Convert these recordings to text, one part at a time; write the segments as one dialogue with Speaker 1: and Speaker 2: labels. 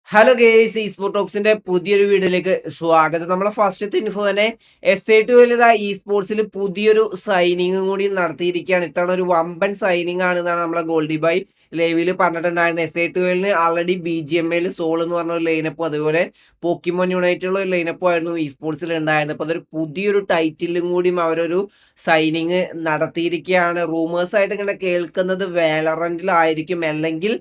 Speaker 1: Hello guys ഈ sport ടോക്സിന്റെ പുതിയൊരു വീഡിയോയിലേക്ക് സ്വാഗതം. നമ്മളെ ഫസ്റ്റത്തെ ഇൻഫോ തന്നെ SA2 ഇ സ്പോർട്സിൽ പുതിയൊരു സൈനിങ് കൂടി നടത്തിയിരിക്കുകയാണ്. ഇത്തവണ ഒരു വമ്പൻ സൈനിങ് ആണെന്നാണ് നമ്മളെ ഗോൾഡി ബൈ ലൈവിൽ പറഞ്ഞിട്ടുണ്ടായിരുന്നത്. SA2 ആൾറെഡി BGMA സോൾ എന്ന് പറഞ്ഞ ഒരു ലൈനപ്പും അതുപോലെ പോക്കിമോൻ യുണൈറ്റുള്ള ഒരു ലൈനപ്പും ആയിരുന്നു ഈ സ്പോർട്സിൽ ഉണ്ടായിരുന്നത്. അപ്പോൾ അതൊരു പുതിയൊരു ടൈറ്റിലും കൂടിയും അവരൊരു സൈനിങ് നടത്തിയിരിക്കുകയാണ്. റൂമേഴ്സ് ആയിട്ട് ഇങ്ങനെ കേൾക്കുന്നത് വേലറന്റിലായിരിക്കും, അല്ലെങ്കിൽ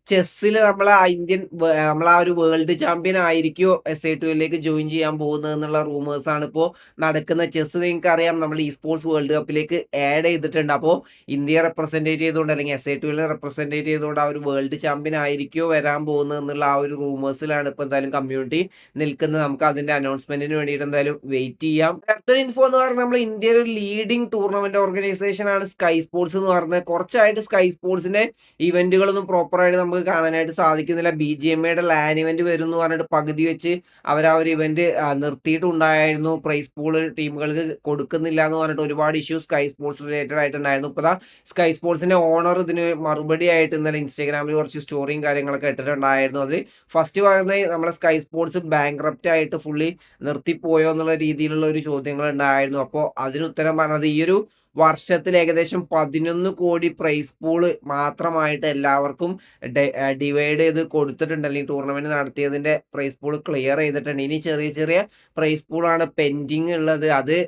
Speaker 1: ചെസ്സിൽ നമ്മളെ ഇന്ത്യൻ നമ്മളെ ഒരു വേൾഡ് ചാമ്പ്യൻ ആയിരിക്കുമോ SA2 ജോയിൻ ചെയ്യാൻ പോകുന്നത് എന്നുള്ള റൂമേഴ്സ് ആണ് ഇപ്പോൾ നടക്കുന്നത്. ചെസ് നിങ്ങൾക്ക് അറിയാം, നമ്മൾ ഈ സ്പോർട്സ് വേൾഡ് കപ്പിലേക്ക് ആഡ് ചെയ്തിട്ടുണ്ട്. അപ്പോൾ ഇന്ത്യയെ റെപ്രസെൻറ്റേറ്റ് ചെയ്തുകൊണ്ട് അല്ലെങ്കിൽ SA2 റെപ്രസെൻറ്റേറ്റ് ചെയ്തുകൊണ്ട് ആ ഒരു വേൾഡ് ചാമ്പ്യൻ ആയിരിക്കുമോ വരാൻ പോകുന്നത് എന്നുള്ള ആ ഒരു റൂമേഴ്സിലാണ് ഇപ്പോൾ എന്തായാലും കമ്മ്യൂണിറ്റി നിൽക്കുന്നത്. നമുക്ക് അതിന്റെ അനൗൺസ്മെന്റിന് വേണ്ടിയിട്ട് എന്തായാലും വെയിറ്റ് ചെയ്യാം. അടുത്തൊരു ഇൻഫോ എന്ന് പറഞ്ഞാൽ നമ്മൾ ഇന്ത്യയിലെ ഒരു ലീഡിംഗ് ടൂർണമെന്റ് ഓർഗനൈസേഷൻ ആണ് സ്കൈ സ്പോർട്സ് എന്ന് പറഞ്ഞത്. കുറച്ചായിട്ട് സ്കൈ സ്പോർട്സിന്റെ ഇവന്റുകളൊന്നും പ്രോപ്പറായിട്ട് നമുക്ക് കാണാനായിട്ട് സാധിക്കുന്നില്ല. BGMA ലാൻ ഇവന്റ് വരും എന്ന് പറഞ്ഞിട്ട് പകുതി വെച്ച് അവർ ആ ഒരു ഇവന്റ് നിർത്തിയിട്ടുണ്ടായിരുന്നു. പ്രൈസ് പൂള് ടീമുകൾക്ക് കൊടുക്കുന്നില്ല എന്ന് പറഞ്ഞിട്ട് ഒരുപാട് ഇഷ്യൂസ് സ്കൈ സ്പോർട്സ് റിലേറ്റഡ് ആയിട്ടുണ്ടായിരുന്നു. ഇപ്പോൾ സ്കൈ സ്പോർട്സിന്റെ ഓണർ ഇതിന് മറുപടി ആയിട്ട് ഇന്നലെ ഇൻസ്റ്റാഗ്രാമിൽ കുറച്ച് സ്റ്റോറിയും കാര്യങ്ങളൊക്കെ ഇട്ടിട്ടുണ്ടായിരുന്നു. അതിൽ ഫസ്റ്റ് പറയുന്നത് നമ്മളെ സ്കൈ സ്പോർട്സ് ബാങ്ക്രപ്റ്റ് ആയിട്ട് ഫുള്ളി നിർത്തിപ്പോയോ എന്നുള്ള രീതിയിലുള്ള ഒരു ചോദ്യങ്ങൾ ഉണ്ടായിരുന്നു. അപ്പോൾ അതിന് ഉത്തരം പറഞ്ഞത് ഈ ഒരു വർഷത്തിൽ ഏകദേശം 11 കോടി പ്രൈസ് പൂള് മാത്രമായിട്ട് എല്ലാവർക്കും ഡിവൈഡ് ചെയ്ത് കൊടുത്തിട്ടുണ്ട്, അല്ലെങ്കിൽ ടൂർണമെന്റ് നടത്തിയതിന്റെ പ്രൈസ് പൂൾ ക്ലിയർ ചെയ്തിട്ടുണ്ട്. ഇനി ചെറിയ ചെറിയ പ്രൈസ് പൂളാണ് പെൻഡിങ് ഉള്ളത്. അത്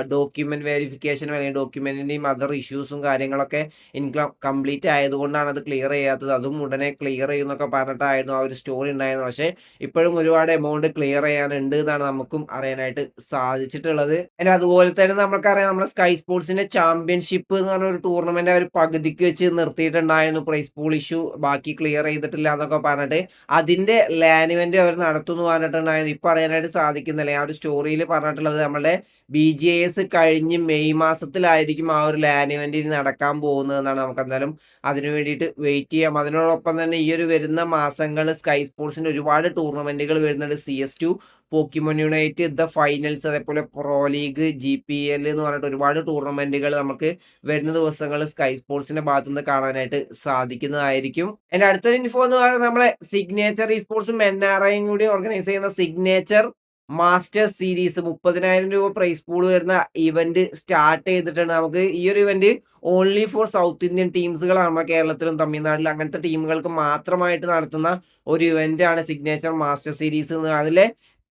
Speaker 1: ഡോക്യുമെന്റ് വെരിഫിക്കേഷനും അല്ലെങ്കിൽ ഡോക്യുമെന്റിന്റെയും അതർ ഇഷ്യൂസും കാര്യങ്ങളൊക്കെ കംപ്ലീറ്റ് ആയതുകൊണ്ടാണ് അത് ക്ലിയർ ചെയ്യാത്തത്. അതും ഉടനെ ക്ലിയർ ചെയ്യുന്നൊക്കെ പറഞ്ഞിട്ടായിരുന്നു ആ ഒരു സ്റ്റോറി ഉണ്ടായിരുന്നത്. പക്ഷേ ഇപ്പോഴും ഒരുപാട് എമൗണ്ട് ക്ലിയർ ചെയ്യാനുണ്ട് എന്നാണ് നമുക്കും അറിയാനായിട്ട് സാധിച്ചിട്ടുള്ളത്. പിന്നെ അതുപോലെ തന്നെ നമുക്കറിയാം, നമ്മുടെ സ്കൈ സ്പോർട്സിന്റെ ചാമ്പ്യൻഷിപ്പ് എന്ന് പറഞ്ഞ ഒരു ടൂർണമെന്റ് അവർ പകുതിക്ക് വെച്ച് നിർത്തിയിട്ടുണ്ടായിരുന്നു. പ്രൈസ് പൂൾ ഇഷ്യൂ ബാക്കി ക്ലിയർ ചെയ്തിട്ടില്ല എന്നൊക്കെ പറഞ്ഞിട്ട് അതിന്റെ ലാൻ ഇവന്റ് അവർ നടത്തുന്നു പറഞ്ഞിട്ടുണ്ടായിരുന്നു. ഇപ്പൊ അറിയാനായിട്ട് സാധിക്കുന്നില്ല. ആ ഒരു സ്റ്റോറിയിൽ പറഞ്ഞിട്ടുള്ളത് നമ്മുടെ BGAS കഴിഞ്ഞ് മെയ് മാസത്തിലായിരിക്കും ആ ഒരു ലാൻ ഇവന്റ് നടക്കാൻ പോകുന്നത് എന്നാണ്. നമുക്ക് എന്തായാലും അതിനു വേണ്ടിയിട്ട് വെയിറ്റ് ചെയ്യാം. അതിനോടൊപ്പം തന്നെ ഈ ഒരു വരുന്ന മാസങ്ങൾ സ്കൈ സ്പോർട്സിന് ഒരുപാട് ടൂർണമെന്റുകൾ വരുന്നുണ്ട്. CS2, Pokemon unite, the finals, അതേപോലെ പ്രോ ലീഗ്, GPL എന്ന് പറഞ്ഞിട്ട് ഒരുപാട് ടൂർണമെന്റുകൾ നമുക്ക് വരുന്ന ദിവസങ്ങൾ സ്കൈ സ്പോർട്സിന്റെ ഭാഗത്തുനിന്ന് കാണാനായിട്ട് സാധിക്കുന്നതായിരിക്കും. എന്റെ അടുത്തൊരു ഇൻഫോ എന്ന് പറയുന്നത് നമ്മളെ സിഗ്നേച്ചർ ഈ സ്പോർട്സും NRIയും കൂടി ഓർഗനൈസ് ചെയ്യുന്ന സിഗ്നേച്ചർ മാസ്റ്റേഴ്സ് സീരീസ് 30,000 രൂപ പ്രൈസ് പൂൾ വരുന്ന ഇവന്റ് സ്റ്റാർട്ട് ചെയ്തിട്ടുണ്ട്. നമുക്ക് ഈ ഒരു event only for south Indian ടീംസുകളാണ്. നമ്മുടെ കേരളത്തിലും തമിഴ്നാട്ടിലും അങ്ങനത്തെ ടീമുകൾക്ക് മാത്രമായിട്ട് നടത്തുന്ന ഒരു ഇവന്റ് ആണ് സിഗ്നേച്ചർ മാസ്റ്റർ സീരീസ് എന്ന്. അതിലെ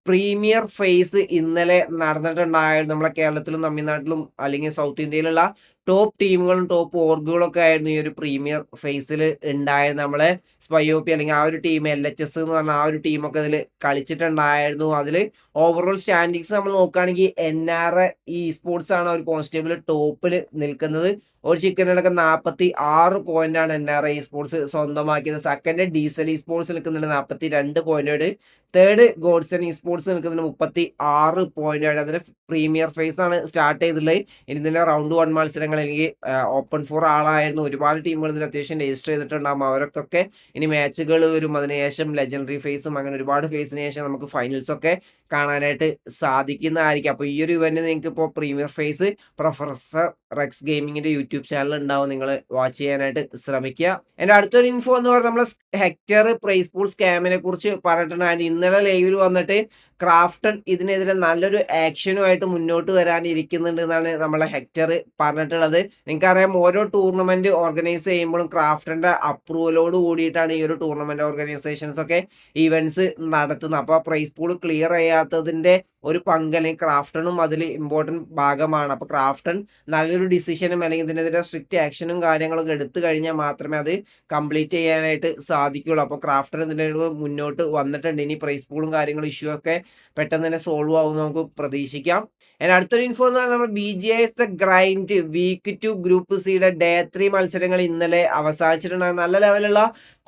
Speaker 1: പ്രീമിയർ ഫേസ് ഇന്നലെ നടന്നിട്ടുണ്ടായിരുന്നു. നമ്മളെ കേരളത്തിലും തമിഴ്നാട്ടിലും അല്ലെങ്കിൽ സൗത്ത് ഇന്ത്യയിലുള്ള ടോപ്പ് ടീമുകളും ടോപ്പ് ഓർഗുകളും ഒക്കെ ആയിരുന്നു ഈ ഒരു പ്രീമിയർ ഫേസിൽ ഉണ്ടായിരുന്നത്. നമ്മളെ സ്പൈഒപി അല്ലെങ്കിൽ ആ ഒരു ടീം LHS എന്ന് പറഞ്ഞ ആ ഒരു ടീമൊക്കെ ഇതിൽ കളിച്ചിട്ടുണ്ടായിരുന്നു. അതിൽ ഓവറോൾ സ്റ്റാൻഡിങ്സ് നമ്മൾ നോക്കുകയാണെങ്കിൽ NRI സ്പോർട്സ് ആണ് ഒരു കോൺസ്റ്റബിൾ ടോപ്പിൽ നിൽക്കുന്നത്. ഒരു ചിക്കനടക്കം 46 പോയിന്റാണ് NRI സ്പോർട്സ് സ്വന്തമാക്കിയത്. സെക്കൻഡ് ഡീസൽ സ്പോർട്സ് നിൽക്കുന്നുണ്ട് 42 പോയിന്റോട്. തേർഡ് ഗോഡ്സൺ സ്പോർട്സ് നിൽക്കുന്നതിന് 36 പോയിന്റാണ്. അതിന് പ്രീമിയർ ഫേസ് ആണ് സ്റ്റാർട്ട് ചെയ്തിട്ടുള്ളത്. ഇനി ഇതിന്റെ റൗണ്ട് 1 മത്സരങ്ങൾ അല്ലെങ്കിൽ ഓപ്പൺ ഫോർ ആളായിരുന്നു. ഒരുപാട് ടീമുകൾ ഇതിൽ അത്യാവശ്യം രജിസ്റ്റർ ചെയ്തിട്ടുണ്ടാകും. അവർക്കൊക്കെ ഇനി മാച്ചുകൾ വരും. അതിനുശേഷം ലെജൻഡറി ഫേസും അങ്ങനെ ഒരുപാട് ഫേസിന് ശേഷം നമുക്ക് ഫൈനൽസ് ഒക്കെ കാണാനായിട്ട് സാധിക്കുന്നതായിരിക്കും. അപ്പോൾ ഈ ഒരു ഇവന്റ് നിങ്ങൾക്ക് ഇപ്പോൾ പ്രീമിയർ ഫേസ് പ്രൊഫസർ റെക്സ് ഗെയിമിങ്ങിന്റെ യൂട്യൂബ് ചാനൽ ഉണ്ടാവും, നിങ്ങൾ വാച്ച് ചെയ്യാനായിട്ട് ശ്രമിക്കുക. എന്റെ അടുത്തൊരു ഇൻഫോ എന്ന് പറഞ്ഞാൽ നമ്മളെ ഹെക്ടർ പ്രൈസ് പൂൾ സ്കാമിനെ കുറിച്ച് പറഞ്ഞിട്ടുണ്ടായിരുന്നു. ഇന്നലെ ലൈവിൽ വന്നിട്ട് ക്രാഫ്റ്റൺ ഇതിനെതിരെ നല്ലൊരു ആക്ഷനുമായിട്ട് മുന്നോട്ട് വരാനിരിക്കുന്നുണ്ട് എന്നാണ് നമ്മളെ ഹെക്ടർ പറഞ്ഞിട്ടുള്ളത്. നിങ്ങൾക്കറിയാം, ഓരോ ടൂർണമെന്റ് ഓർഗനൈസ് ചെയ്യുമ്പോഴും ക്രാഫ്റ്റന്റെ അപ്രൂവലോട് കൂടിയിട്ടാണ് ഈ ഒരു ടൂർണമെന്റ് ഓർഗനൈസേഷൻസ് ഒക്കെ ഇവന്റ്സ് നടത്തുന്നത്. അപ്പോൾ പ്രൈസ് പൂൾ ക്ലിയർ ചെയ്യാത്തതിന്റെ ഒരു പങ്ക് അല്ലെങ്കിൽ ക്രാഫ്റ്റണും അതിൽ ഇമ്പോർട്ടൻറ്റ് ഭാഗമാണ്. അപ്പോൾ ക്രാഫ്റ്റൺ നല്ലൊരു ഡിസിഷനും അല്ലെങ്കിൽ ഇതിനെതിരെ സ്ട്രിക്റ്റ് ആക്ഷനും കാര്യങ്ങളൊക്കെ എടുത്തു കഴിഞ്ഞാൽ മാത്രമേ അത് കംപ്ലീറ്റ് ചെയ്യാനായിട്ട് സാധിക്കുകയുള്ളൂ. അപ്പോൾ ക്രാഫ്റ്റൺ ഇതിൻ്റെ മുന്നോട്ട് വന്നിട്ടുണ്ട്. ഇനി പ്രൈസ് പൂളും കാര്യങ്ങളും ഇഷ്യൂ ഒക്കെ പെട്ടെന്ന് തന്നെ സോൾവ് ആവും നമുക്ക് പ്രതീക്ഷിക്കാം. അതിന് അടുത്തൊരു ഇൻഫോ എന്ന് പറഞ്ഞാൽ നമ്മൾ BGIS the grind week 2 group സിയുടെ ഡേ 3 മത്സരങ്ങൾ ഇന്നലെ അവസാനിച്ചിട്ടുണ്ടായിരുന്നു. നല്ല ലെവലുള്ള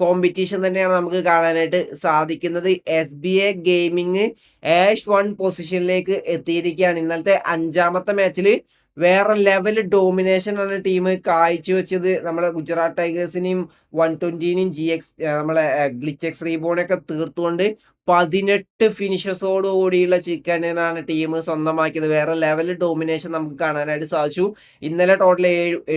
Speaker 1: കോമ്പറ്റീഷൻ തന്നെയാണ് നമുക്ക് കാണാനായിട്ട് സാധിക്കുന്നത്. SBA ഗെയിമിങ് A1 പൊസിഷനിലേക്ക് എത്തിയിരിക്കുകയാണ്. ഇന്നലത്തെ 5ാമത്തെ മാച്ചിൽ വേറെ ലെവൽ ഡോമിനേഷൻ ആണ് ടീം കാഴ്ചവെച്ചത്. നമ്മുടെ ഗുജറാത്ത് ടൈഗേഴ്സിനെയും 120നും നമ്മളെ ഗ്ലിച്ചെക്സ് റീബോണൊക്കെ തീർത്തുകൊണ്ട് 18 ഫിനിഷസോട് കൂടിയുള്ള ചിക്കൻ ഡിന്നറാണ് ടീം സ്വന്തമാക്കിയത്. വേറെ ലെവൽ ഡോമിനേഷൻ നമുക്ക് കാണാനായിട്ട് സാധിച്ചു. ഇന്നലെ ടോട്ടൽ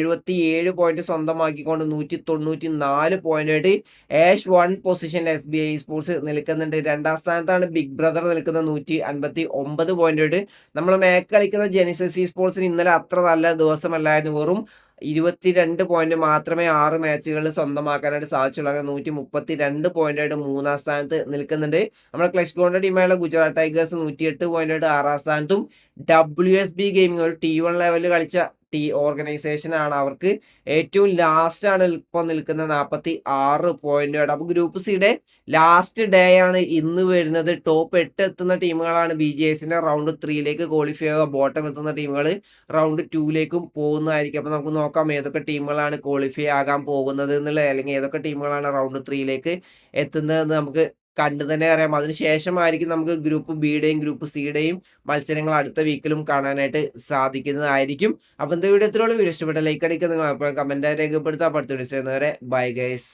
Speaker 1: 77 പോയിന്റ് സ്വന്തമാക്കിക്കൊണ്ട് 194 പോയിന്റായിട്ട് ആഷ് 1 പൊസിഷനിൽ SBI സ്പോർട്സ് നിൽക്കുന്നുണ്ട്. രണ്ടാം സ്ഥാനത്താണ് ബിഗ് ബ്രദർ നിൽക്കുന്നത് 159 പോയിന്റായിട്ട്. നമ്മൾ മാച്ച് കളിക്കുന്ന ജെനിസിസ് സ്പോർട്സിന് ഇന്നലെ അത്ര നല്ല ദിവസമല്ലായിരുന്നു. വെറും 22 പോയിന്റ് മാത്രമേ 6 മാച്ചുകളിൽ സ്വന്തമാക്കാനായിട്ട് സാധിച്ചുള്ളൂ. അങ്ങനെ 132 പോയിന്റായിട്ട് മൂന്നാം സ്ഥാനത്ത് നിൽക്കുന്നുണ്ട്. നമ്മുടെ ക്ലച്ച് ഗോളിന്റെ ടീമായുള്ള ഗുജറാത്ത് ടൈഗേഴ്സ് 108 പോയിന്റായിട്ട് 6ാം സ്ഥാനത്തും WSB ഗെയിമിംഗ് ഒരു T1 ലെവലിൽ കളിച്ച ഓർഗനൈസേഷൻ ആണ്. അവർക്ക് ഏറ്റവും ലാസ്റ്റ് ആണ് ഇപ്പോൾ നിൽക്കുന്ന 46 പോയിന്റായിട്ട്. അപ്പോൾ ഗ്രൂപ്പ് സിയുടെ ലാസ്റ്റ് ഡേ ആണ് ഇന്ന് വരുന്നത്. ടോപ്പ് 8 എത്തുന്ന ടീമുകളാണ് BGSന്റെ റൗണ്ട് 3ലേക്ക് ക്വാളിഫൈ ആവുക. ബോട്ടം എത്തുന്ന ടീമുകൾ റൗണ്ട് 2ലേക്കും പോകുന്നതായിരിക്കും. അപ്പോൾ നമുക്ക് നോക്കാം ഏതൊക്കെ ടീമുകളാണ് ക്വാളിഫൈ ആകാൻ പോകുന്നത് എന്നുള്ളത്, അല്ലെങ്കിൽ ഏതൊക്കെ ടീമുകളാണ് റൗണ്ട് 3ലേക്ക് എത്തുന്നതെന്ന് നമുക്ക് കണ്ടു തന്നെ അറിയാം. അതിനുശേഷമായിരിക്കും നമുക്ക് ഗ്രൂപ്പ് ബിയുടെയും ഗ്രൂപ്പ് സിയുടെയും മത്സരങ്ങൾ അടുത്ത വീക്കിലും കാണാനായിട്ട് സാധിക്കുന്നതായിരിക്കും. അപ്പോൾ ഇന്നത്തെ വീഡിയോ ഇത്രയുള്ളൂ. വീഡിയോ ഇഷ്ടപ്പെട്ട ലൈക്ക് അടിക്കുക, നിങ്ങൾ അപ്പോൾ കമൻറ്റായി രേഖപ്പെടുത്താൻ. അടുത്ത വീഡിയോസ് വരുന്നവരെ ബൈ ഗൈസ്.